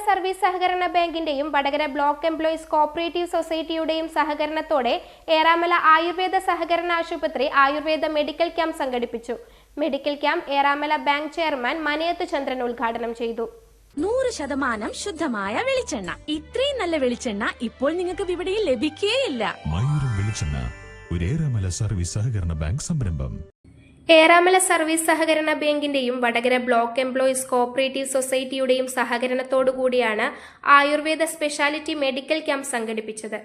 Service സഹകരണ ബാങ്കിന്റെയും Vadakara block employees cooperative സൊസൈറ്റിയുടെയും സഹകരണത്തോടെ ഏറാമല ആയുർവേദ സഹകരണ ആശുപത്രി ആയുർവേദ മെഡിക്കൽ ക്യാമ്പ് സംഘടിപ്പിച്ചു. Medical camp Eramala bank chairman Manayath Chandran ഉദ്ഘാടനം ചെയ്തു. 100% ശുദ്ധമായ വെളിച്ചെണ്ണ. ഇത്രയും നല്ല വെളിച്ചെണ്ണ ഇപ്പോൾ നിങ്ങൾക്ക് വിപണിയിൽ ലഭിക്കുകയില്ല. മയൂരം വെളിച്ചെണ്ണ ഒരു ഏറാമല സർവീസ് സഹകരണ ബാങ്ക് സംരംഭം. ഏറാമല സർവീസ് സഹകരണ ബാങ്കിന്റെയും വടകര ബ്ലോക്ക് എംപ്ലോയീസ് കോഓപ്പറേറ്റീവ് സൊസൈറ്റിയുടെയും സഹകരണത്തോടുകൂടിയാണ് ആയുർവേദ സ്പെഷ്യാലിറ്റി മെഡിക്കൽ ക്യാമ്പ് സംഘടിപ്പിച്ചത്.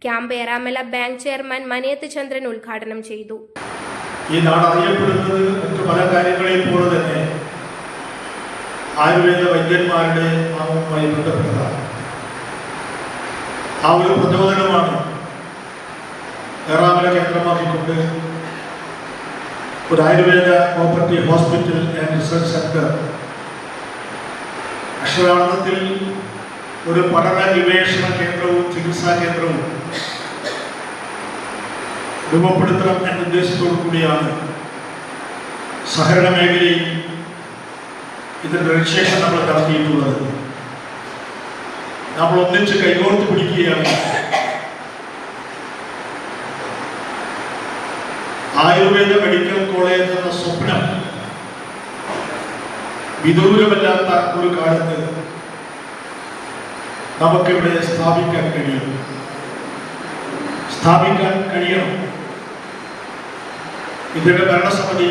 Camp Eramala bank chairman Manayath Chandran ഉദ്ഘാടനം ചെയ്തു. ഈ നാട് അറിയപ്പെടുന്നത് മറ്റു പല കാര്യങ്ങളെയും പോലെ തന്നെ ആയുർവേദ വൈദ്യന്മാരുടെ നാമവുമായി ബന്ധപ്പെട്ടതാണ്. ആ ഒരു പ്രചോദനമാണ് ഏറാമല കേന്ദ്രമാക്കിക്കൊണ്ട് ഒരു Ayurveda cooperative hospital and research centre, അക്ഷരാർത്ഥത്തിൽ ഒരു പഠന ഗവേഷണ കേന്ദ്രവും ചികിത്സാ കേന്ദ്രവും രൂപപ്പെടുത്തണം എന്ന ഉദ്ദേശത്തോടു കൂടിയാണ് സഹകരണ മേഖലയിൽ ഇതിന്റെ രജിസ്ട്രേഷൻ നമ്മൾ നടത്തിയിട്ടുള്ളത്. നമ്മൾ ഒന്നിച്ച് കൈകോർത്ത് പിടിക്കുകയാണ്. ആയുർവേദ മെഡിക്കൽ കോളേജ് എന്ന സ്വപ്നം വിദൂരമല്ലാത്ത ഒരു കാലത്ത് നമുക്കിവിടെ സ്ഥാപിക്കാൻ കഴിയണം. ഇതിന്റെ ഭരണസമിതി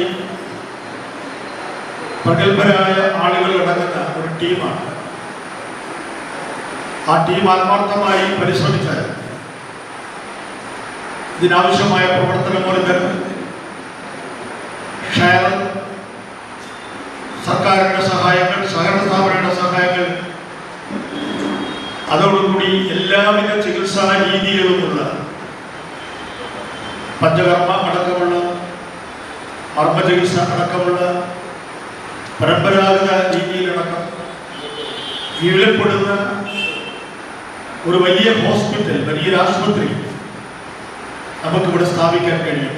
പ്രഗത്ഭരായ ആളുകൾ അടങ്ങുന്ന ഒരു ടീമാണ്. ആ ടീം ആത്മാർത്ഥമായി പരിശ്രമിച്ചാൽ ഇതിനാവശ്യമായ പ്രവർത്തനങ്ങൾ സർക്കാരിന്റെ സഹായങ്ങൾ, സഹകരണ സ്ഥാപനങ്ങളുടെ സഹായങ്ങൾ, അതോടുകൂടി എല്ലാവിധ ചികിത്സാ രീതികളുമുള്ള പഞ്ചകർമ്മ അടക്കമുള്ള മർമ്മ ചികിത്സ അടക്കമുള്ള പരമ്പരാഗത രീതിയിലടക്കം കീഴപ്പെടുന്ന ഒരു വലിയ ഹോസ്പിറ്റൽ, വലിയൊരു ആശുപത്രി നമുക്കിവിടെ സ്ഥാപിക്കാൻ കഴിയും.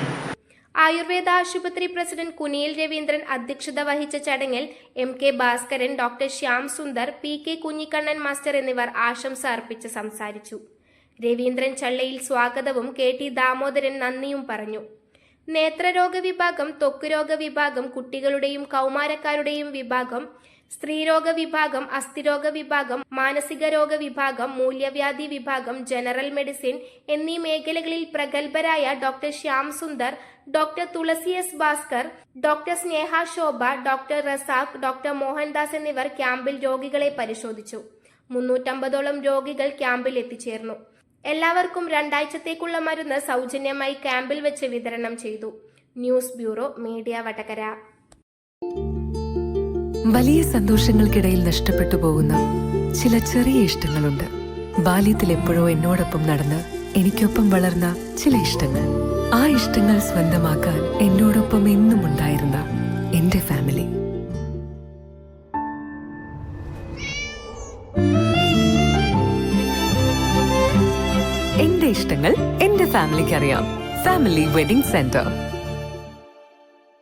ആയുർവേദ ആശുപത്രി പ്രസിഡന്റ് കുനിയിൽ രവീന്ദ്രൻ അധ്യക്ഷത വഹിച്ച ചടങ്ങിൽ MK Bhaskaran, doctor Shyam Sundar, PK Kunhikannan master എന്നിവർ ആശംസ അർപ്പിച്ച് സംസാരിച്ചു. രവീന്ദ്രൻ ചള്ളയിൽ സ്വാഗതവും KT ദാമോദരൻ നന്ദിയും പറഞ്ഞു. നേത്രരോഗ വിഭാഗം, ത്വക്കുരോഗ വിഭാഗം, കുട്ടികളുടെയും കൗമാരക്കാരുടെയും വിഭാഗം, സ്ത്രീരോഗ വിഭാഗം, അസ്ഥിരോഗ വിഭാഗം, മാനസിക രോഗ വിഭാഗം, മൂല്യവ്യാധി വിഭാഗം, ജനറൽ മെഡിസിൻ എന്നീ മേഖലകളിൽ പ്രഗത്ഭരായ ഡോക്ടർ ശ്യാം സുന്ദർ, ഡോക്ടർ തുളസി S ഭാസ്കർ, ഡോക്ടർ സ്നേഹ ശോഭ, ഡോക്ടർ റസാഖ്, ഡോക്ടർ മോഹൻദാസ് എന്നിവർ ക്യാമ്പിൽ രോഗികളെ പരിശോധിച്ചു. 350ഓളം രോഗികൾ ക്യാമ്പിൽ എത്തിച്ചേർന്നു. എല്ലാവർക്കും 2 ആഴ്ചത്തേക്കുള്ള മരുന്ന് സൗജന്യമായി ക്യാമ്പിൽ വെച്ച് വിതരണം ചെയ്തു. News bureau, media Vadakara. വലിയ സന്തോഷങ്ങൾക്കിടയിൽ നഷ്ടപ്പെട്ടു പോകുന്ന ചില ചെറിയ ഇഷ്ടങ്ങളുണ്ട്. ബാല്യത്തിൽ എപ്പോഴോ എന്നോടൊപ്പം നടന്ന് എനിക്കൊപ്പം വളർന്ന ചില ഇഷ്ടങ്ങൾ. ആ ഇഷ്ടങ്ങൾ സ്വന്തമാക്കാൻ എന്നോടൊപ്പം എന്നും ഉണ്ടായിരുന്ന എന്റെ ഫാമിലി. എന്റെ ഇഷ്ടങ്ങൾ എന്റെ ഫാമിലിക്ക് അറിയാം. Family wedding centre.